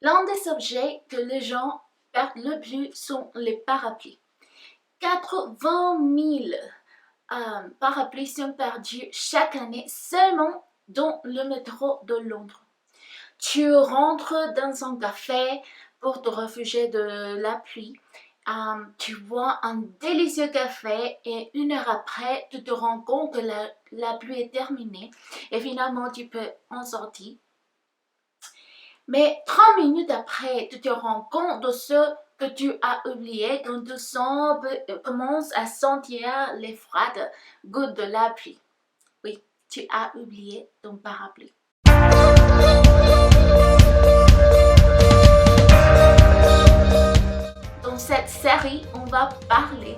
L'un des objets que les gens perdent le plus sont les parapluies. 80 000 parapluies sont perdus chaque année seulement dans le métro de Londres. Tu rentres dans un café pour te réfugier de la pluie. Tu bois un délicieux café et 1 heure après, tu te rends compte que la pluie est terminée et finalement tu peux en sortir. Mais 30 minutes après, tu te rends compte de ce que tu as oublié quand tu commences à sentir les froides gouttes de la pluie. Oui, tu as oublié ton parapluie. Dans cette série, on va parler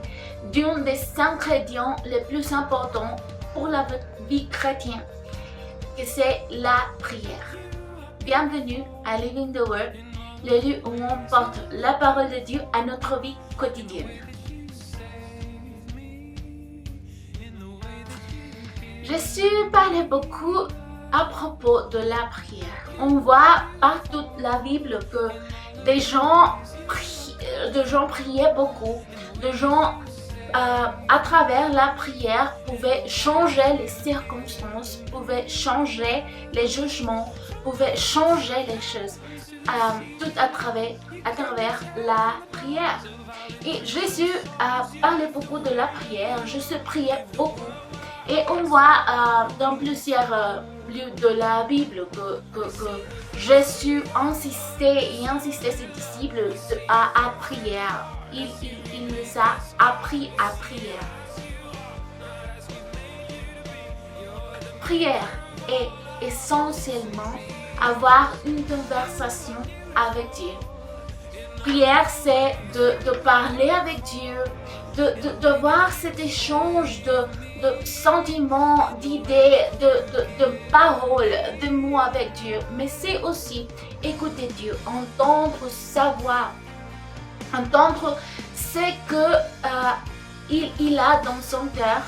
d'un des ingrédients les plus importants pour la vie chrétienne, que c'est la prière. Bienvenue à Living the Word, le lieu où on porte la parole de Dieu à notre vie quotidienne. Je suis parlé beaucoup à propos de la prière. On voit par toute la Bible que des gens priaient beaucoup, des gens à travers la prière pouvaient changer les circonstances, pouvaient changer les jugements, pouvaient changer les choses, tout à travers la prière. Et Jésus a parlé beaucoup de la prière, Jésus priait beaucoup. Et on voit dans plusieurs lieux de la Bible que Jésus insistait ses disciples à prier. Il les a appris à prier. Prière est essentiellement avoir une conversation avec Dieu. Prière, c'est de parler avec Dieu, de voir cet échange de sentiments, d'idées, de paroles, de mots avec Dieu. Mais c'est aussi écouter Dieu, entendre sa voix, entendre ce qu'il a dans son cœur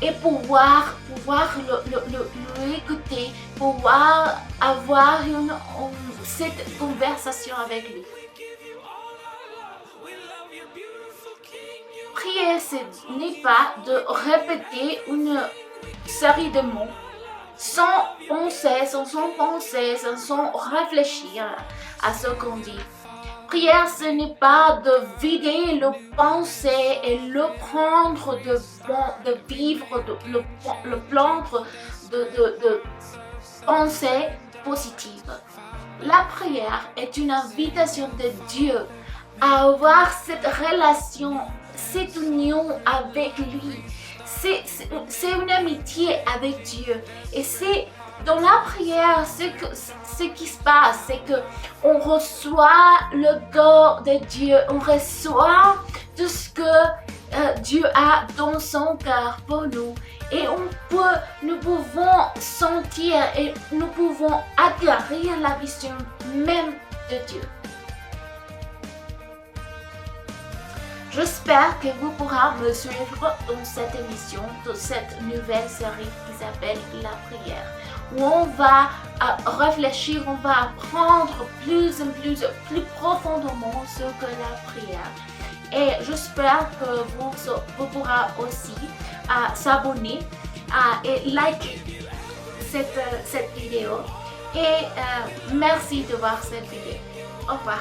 et pouvoir le écouter, pouvoir avoir cette conversation avec lui. Prier, ce n'est pas de répéter une série de mots sans penser, sans réfléchir à ce qu'on dit. Prière, ce n'est pas de vider le pensée et le prendre de vivre, le prendre de pensée positive. La prière est une invitation de Dieu à avoir cette relation, cette union avec lui. C'est une amitié avec Dieu. Et c'est dans la prière, ce qui se passe, c'est qu'on reçoit le corps de Dieu, on reçoit tout ce que Dieu a dans son cœur pour nous. Et nous pouvons sentir et nous pouvons acquérir la vision même de Dieu. J'espère que vous pourrez me suivre dans cette émission, dans cette nouvelle série qui s'appelle La prière, où on va réfléchir, on va apprendre plus profondément ce que la prière. Et j'espère que vous pourrez aussi s'abonner et liker cette vidéo. Et merci de voir cette vidéo. Au revoir.